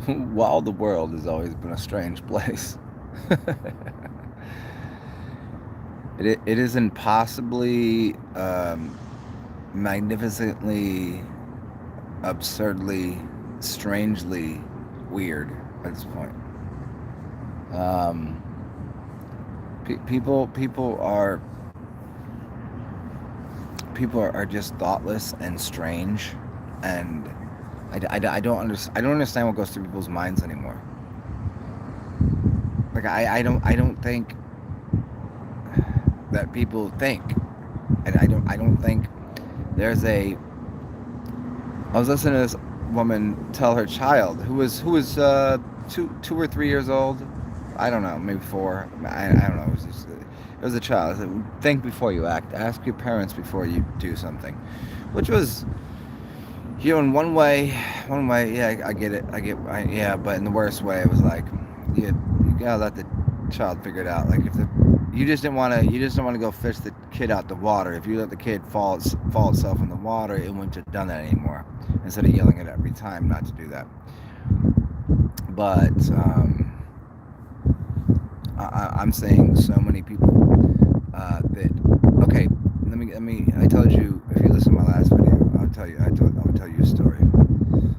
While the world has always been a strange place, it is impossibly, magnificently, absurdly, strangely weird at this point. Um, people are just thoughtless and strange, and I don't understand what goes through people's minds anymore. Like I don't think that people think, and I don't think there's a. I was listening to this woman tell her child who was 2 or 3 years old. I don't know, maybe four. I don't know. It was a child. It said, think before you act. Ask your parents before you do something, which was, in one way, yeah, I get it. Yeah, but in the worst way, it was like, you gotta let the child figure it out. Like if the you just didn't want to go fish the kid out the water. If you let the kid fall itself in the water, it wouldn't have done that anymore. Instead of yelling it every time not to do that. But I'm saying so many people that okay. I told you, if you listen to my last video, I'll tell you a story.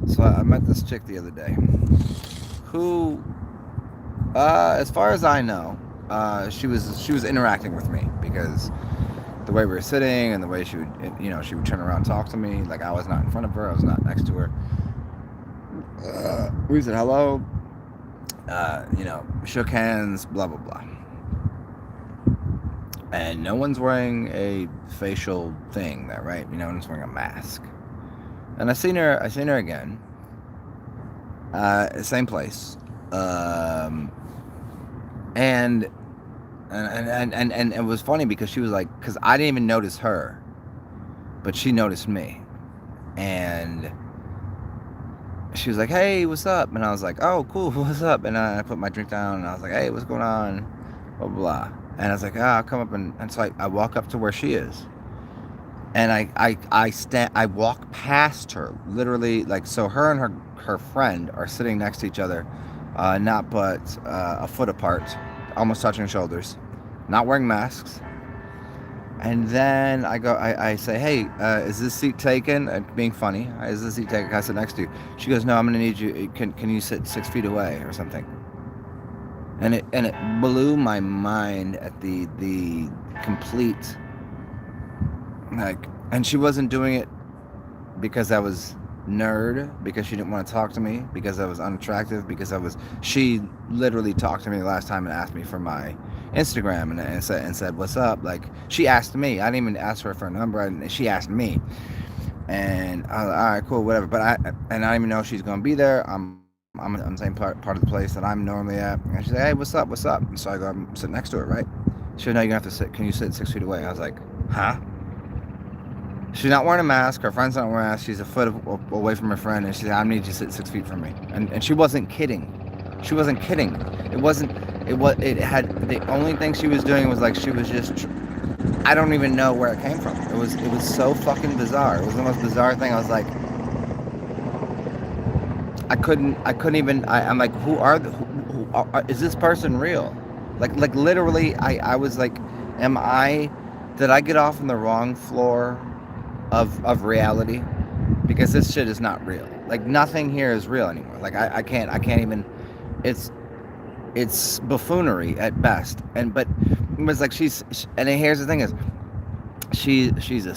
So I met this chick the other day who, as far as I know, she was interacting with me because the way we were sitting and the way she would turn around and talk to me, like I was not in front of her, I was not next to her. We said hello, shook hands, blah blah blah, and no one's wearing a facial thing, that right? No one's wearing a mask. And I seen her again, same place, um, and and it was funny because she was like, because I didn't even notice her, but she noticed me, and she was like, "Hey, what's up?" And I was like, "Oh, cool, what's up?" And I put my drink down, and I was like, "Hey, what's going on?" Blah blah blah. And I was like, "Ah, I'll come up," and so I walk up to where she is, and I walk past her, literally, like, so her and her friend are sitting next to each other, not but a foot apart, almost touching shoulders, not wearing masks. And then I say, "Hey, is this seat taken?" Being funny, "Is this seat taken? Can I sit next to you?" She goes, "No, I'm gonna need you. Can you sit 6 feet away or something?" And it blew my mind at the complete, like, and she wasn't doing it because I was nerd, because she didn't want to talk to me, because I was unattractive, because I was. She literally talked to me last time and asked me for my Instagram, and said what's up. Like, she asked me. I didn't even ask her for a number. She asked me, and I was like, all right, cool, whatever. But I don't even know if she's gonna be there. I'm in the same part of the place that I'm normally at. And she's like, "Hey, what's up? What's up?" And so I go, "I'm sitting next to her, right?" She said, "No, you're gonna have to sit. Can you sit 6 feet away?" I was like, "Huh?" She's not wearing a mask. Her friend's not wearing a mask. She's a foot away from her friend, and she said, "I need you to sit 6 feet from me." And she wasn't kidding. She wasn't kidding. It wasn't. It was. It had. The only thing she was doing was like she was just. I don't even know where it came from. It was so fucking bizarre. It was the most bizarre thing. I was like, I couldn't even. I'm like, is this person real? Like literally, I was like, am I? Did I get off on the wrong floor of reality? Because this shit is not real. Like, nothing here is real anymore. Like, I can't even. It's it's buffoonery at best. And but it was like and here's the thing is, she's a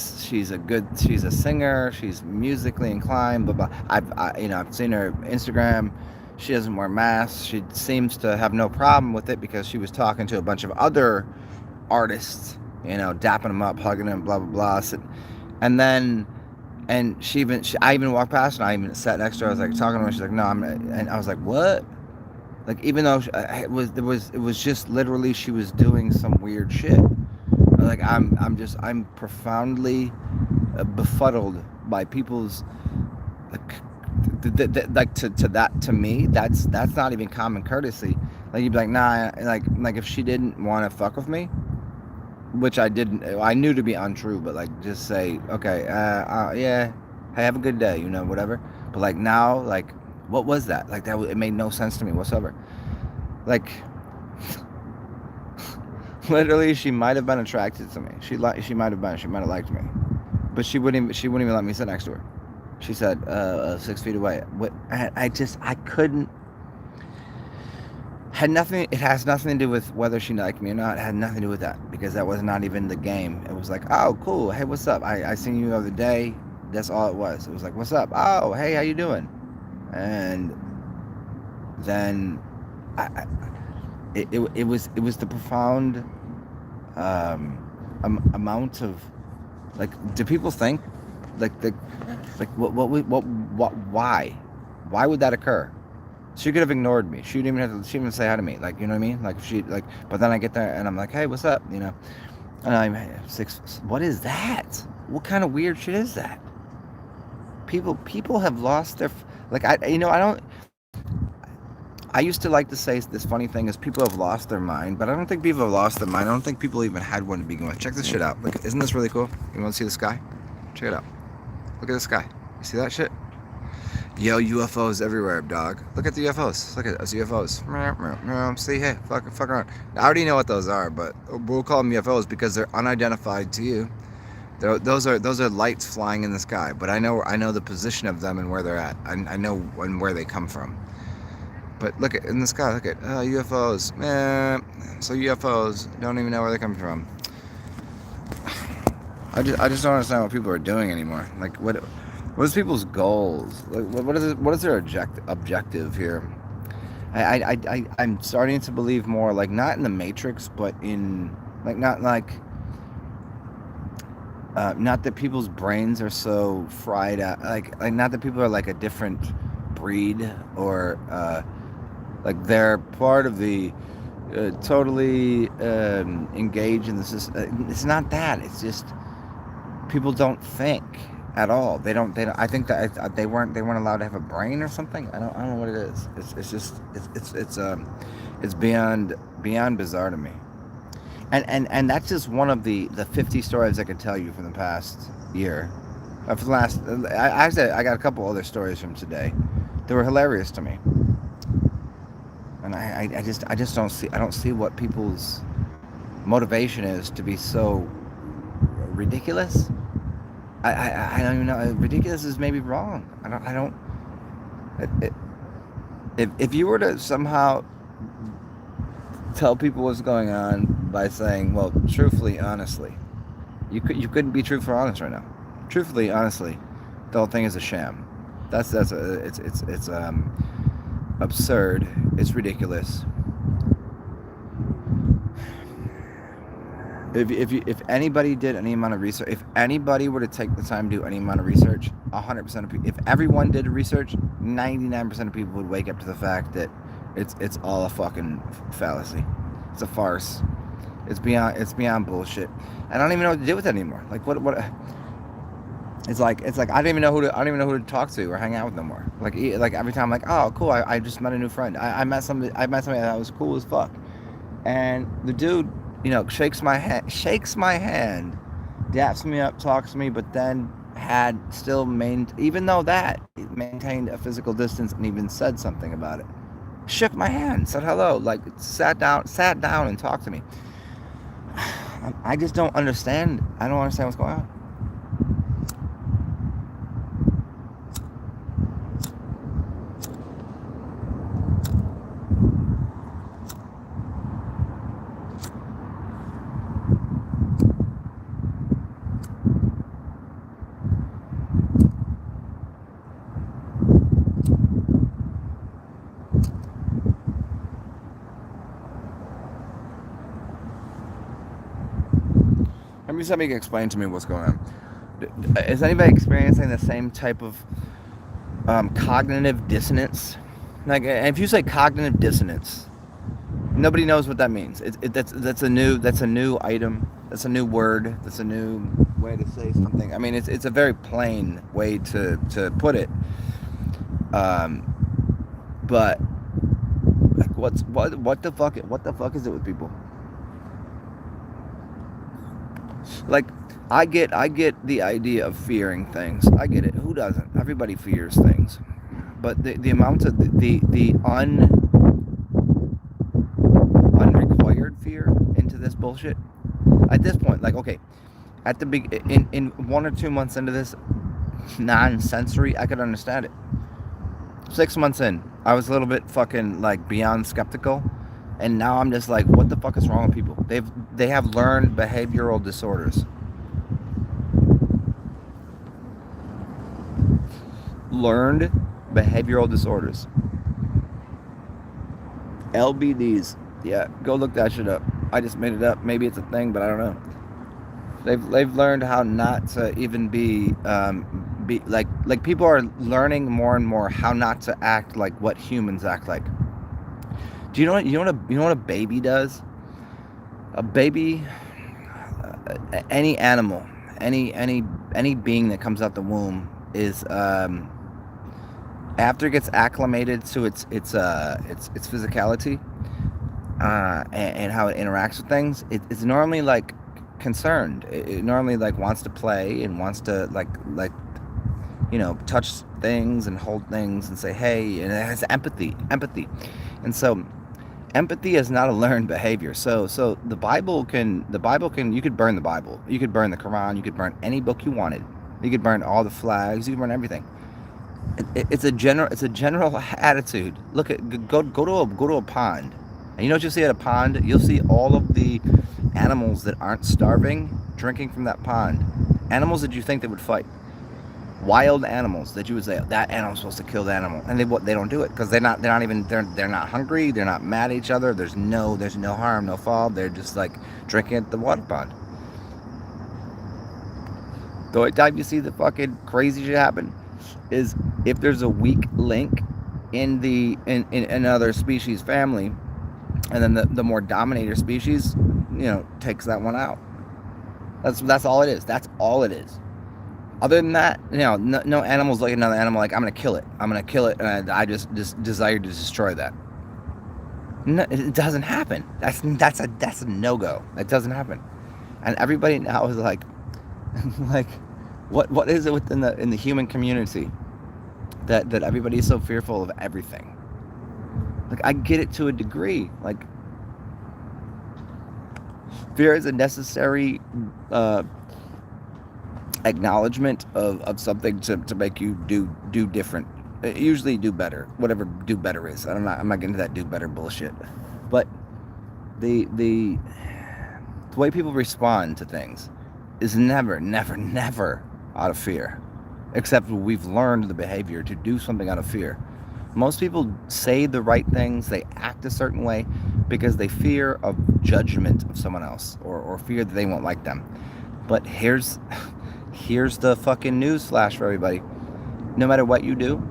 singer, she's musically inclined, but I've seen her Instagram. She doesn't wear masks. She seems to have no problem with it because she was talking to a bunch of other artists, dapping them up, hugging them, blah blah blah. And then, and I even walked past and I even sat next to her. I was like talking to her. She's like, "No, I'm," and I was like, "What?" Like, even though it was just literally she was doing some weird shit. Like, I'm profoundly befuddled by people's, like, to me, that's not even common courtesy. Like, you'd be like, nah, like if she didn't want to fuck with me, which I knew to be untrue, but like, just say, okay, yeah, hey, have a good day, whatever. But like, now, like, What was that? Like that, it made no sense to me whatsoever. Like, literally, she might have been attracted to me. She might have been. She might have liked me, but she wouldn't even let me sit next to her. She said 6 feet away. What? I couldn't. Had nothing. It has nothing to do with whether she liked me or not. It had nothing to do with that because that was not even the game. It was like, oh, cool. Hey, what's up? I seen you the other day. That's all it was. It was like, what's up? Oh, hey, how you doing? And then I it was the profound amount of, like, do people think like why would that occur? She could have ignored me. She didn't even have to. She didn't even say hi to me. Like, you know what I mean? Like, she, like. But then I get there and I'm like, hey, what's up? You know. And I'm 6. What is that? What kind of weird shit is that? People have lost their, like, I don't. I used to like to say this funny thing is people have lost their mind, but I don't think people have lost their mind. I don't think people even had one to begin with. Check this shit out. Look, isn't this really cool? You want to see the sky? Check it out. Look at the sky. You see that shit? Yo, UFOs everywhere, dog. Look at the UFOs. Look at those UFOs. See, hey, fuck around. I already know what those are, but we'll call them UFOs because they're unidentified to you. Those are lights flying in the sky, but I know the position of them and where they're at. I know where they come from. But look at in the sky. Look at UFOs. So UFOs don't even know where they're coming from. I just don't understand what people are doing anymore. Like, what is people's goals? Like, what is their objective here? I'm starting to believe more, like, not in the Matrix, but in, like, not that people's brains are so fried out, like not that people are like a different breed, or like they're part of the totally engaged in the system. It's not that. It's just people don't think at all. They don't. I think that they weren't allowed to have a brain or something. I don't know what it is. It's just it's beyond bizarre to me. And that's just one of the 50 stories I could tell you from the past year. For the last, I got a couple other stories from today that were hilarious to me. And I just don't see what people's motivation is to be so ridiculous. I don't even know. Ridiculous is maybe wrong. I don't. If you were to somehow tell people what's going on by saying, well, truthfully, honestly, you couldn't be truthful or honest right now. Truthfully, honestly, the whole thing is a sham. It's absurd. It's ridiculous. If anybody did any amount of research, if anybody were to take the time to do any amount of research, 100% of people, if everyone did research, 99% of people would wake up to the fact that it's all a fucking fallacy. It's a farce. It's beyond bullshit. I don't even know what to do with it anymore. Like, what? It's like I don't even know who to talk to or hang out with no more. Like every time I'm like, oh, cool, I just met a new friend. I met somebody that was cool as fuck, and the dude, you know, shakes my hand, daps me up, talks to me, but then even though that, maintained a physical distance and even said something about it. Shook my hand, said hello, like sat down and talked to me. I just don't understand. I don't understand what's going on. Maybe somebody can explain to me what's going on. Is anybody experiencing the same type of cognitive dissonance? Like, if you say cognitive dissonance, nobody knows what that means. That's a new item. That's a new word. That's a new way to say something. I mean, it's a very plain way to put it. But like, what the fuck is it with people? Like, I get the idea of fearing things. I get it. Who doesn't? Everybody fears things. but the amount of unrequired fear into this bullshit at this point, like, okay, at the big in 1 or 2 months into this non-sensory, I could understand it. 6 months in, I was a little bit fucking like beyond skeptical, and now I'm just like, what the fuck is wrong with people? They have learned behavioral disorders. Learned behavioral disorders. LBDs. Yeah, go look that shit up. I just made it up. Maybe it's a thing, but I don't know. They've learned how not to even be like people are learning more and more how not to act like what humans act like. Do you know what a baby does? A baby, any animal, any being that comes out the womb is after it gets acclimated to its physicality and how it interacts with things, it's normally like concerned. It normally like wants to play and wants to like touch things and hold things and say hey, and it has empathy, and so empathy is not a learned behavior. So the Bible can you could burn the Bible, you could burn the Quran, you could burn any book you wanted, you could burn all the flags, you could burn everything. It's a general attitude. Look at go to a pond, and you know what you'll see at a pond? You'll see all of the animals that aren't starving drinking from that pond. Animals that you think they would fight. Wild animals that you would say that animal's supposed to kill the animal, and they don't do it because they're not hungry, they're not mad at each other, there's no harm, no foul, they're just like drinking at the water pond. The only time you see the fucking crazy shit happen is if there's a weak link in another species family, and then the more dominator species takes that one out. That's all it is. That's all it is. Other than that, no animals like another animal like I'm gonna kill it, and I just desire to destroy that. No, it doesn't happen. That's a no-go. That doesn't happen. And everybody now is like like what is it within the human community that everybody is so fearful of everything? Like, I get it to a degree. Like, fear is a necessary acknowledgement of something to make you do different. Usually do better. Whatever do better is. I'm not getting into that do better bullshit. But the way people respond to things is never out of fear. Except we've learned the behavior to do something out of fear. Most people say the right things, they act a certain way because they fear of judgment of someone else, or fear that they won't like them. But here's the fucking news flash for everybody. No matter what you do,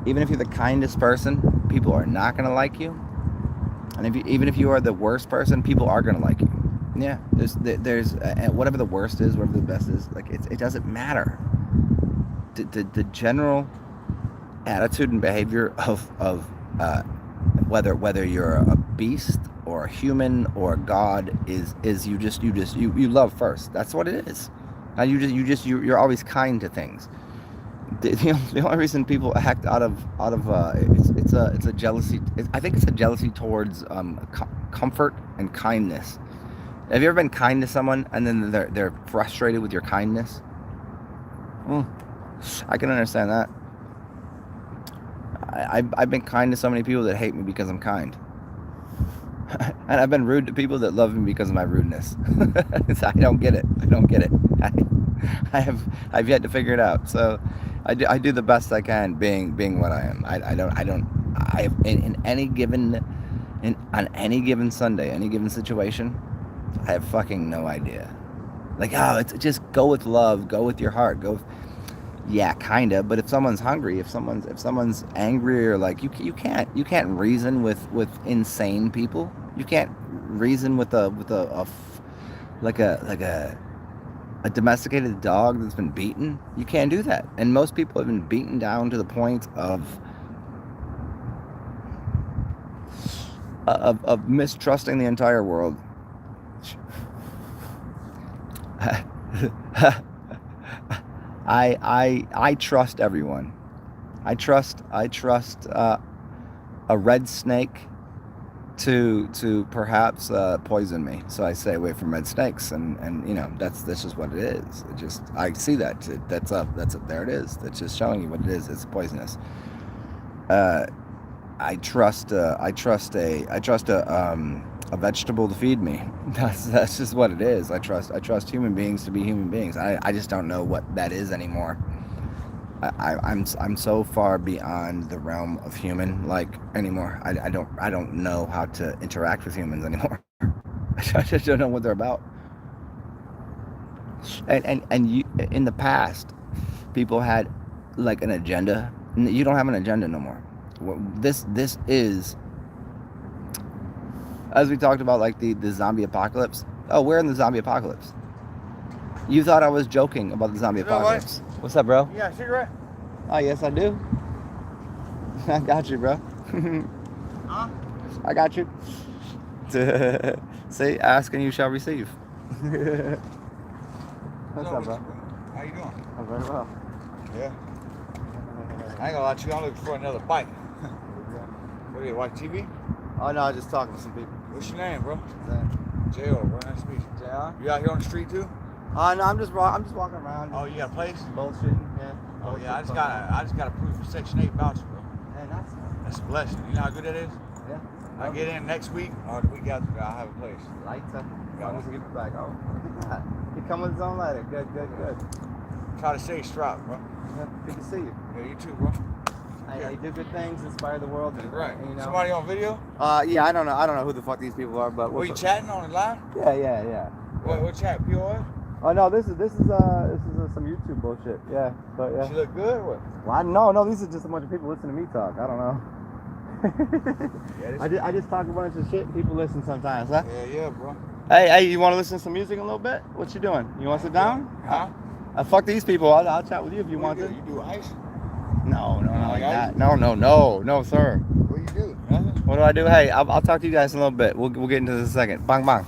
even if you're the kindest person, people are not going to like you. And even if you are the worst person, people are going to like you. Yeah, there's whatever the worst is, whatever the best is, like it doesn't matter. The general attitude and behavior of whether you're a beast or a human or a god is you love first. That's what it is. And you're always kind to things. The only reason people act out of it's a jealousy. I think it's a jealousy towards comfort and kindness. Have you ever been kind to someone and then they're frustrated with your kindness? I can understand that. I've been kind to so many people that hate me because I'm kind. And I've been rude to people that love me because of my rudeness. I don't get it. I've yet to figure it out. So I do the best I can being what I am. On any given Sunday, any given situation, I have fucking no idea. Like, it's just go with love, go with your heart, yeah, kinda. But if someone's hungry, if someone's angry, or like you can't reason with insane people. You can't reason with a domesticated dog that's been beaten. You can't do that. And most people have been beaten down to the point of mistrusting the entire world. I trust everyone. I trust a red snake to perhaps poison me. So I stay away from red snakes, and you know that's just what it is. It just I see that that's up there it is. That's just showing you what it is. It's poisonous. I trust a vegetable to feed me. That's just what it is. I trust human beings to be human beings. I just don't know what that is anymore. I'm so far beyond the realm of human anymore. I don't know how to interact with humans anymore. I just don't know what they're about. And you, in the past, people had an agenda. You don't have an agenda no more. This is, as we talked about, the zombie apocalypse. Oh, we're in the zombie apocalypse. You thought I was joking about the zombie apocalypse. What's up, bro? You got a cigarette? Oh, yes, I do. I got you, bro. Huh? I got you. See, ask and you shall receive. What's up, bro? How you doing? I'm very well. Yeah. I ain't gonna lie to you, I'm looking for another bike. What are you, watch TV? Oh, no, I was just talking to some people. What's your name, bro? J.R. J.O., bro. Nice to meet you. J.R.? You out here on the street too? No, I'm just walking around. Oh, you got a place? Bullshitting, yeah. Oh yeah, I just got approved for Section 8 voucher, bro. Hey, nice. That's a blessing. You know how good that is? Yeah. I get in next week or the week after, I'll have a place. Lights up. As long as we get it back. Oh, he come with his own lighter. Good. Try to stay strapped, bro. Yeah, good to see you. Yeah, you too, bro. I do good things, inspire the world. And, Right. You know. Somebody on video? Yeah, I don't know who the fuck these people are, but Were you chatting on the line? Yeah. What chat? POS? Oh no, this is some YouTube bullshit. Yeah, but yeah. She look good or what? Well, no, these are just a bunch of people listening to me talk. I don't know. I just talk a bunch of shit and people listen sometimes, huh? Yeah, bro. Hey, you want to listen to some music a little bit? What you doing? You want to sit down? Huh? Fuck these people. I'll chat with you if you want to. You do ice? No, not like that. No, sir. What do you do? Nothing? What do I do? Hey, I'll talk to you guys in a little bit. We'll get into this in a second. Bang, bang.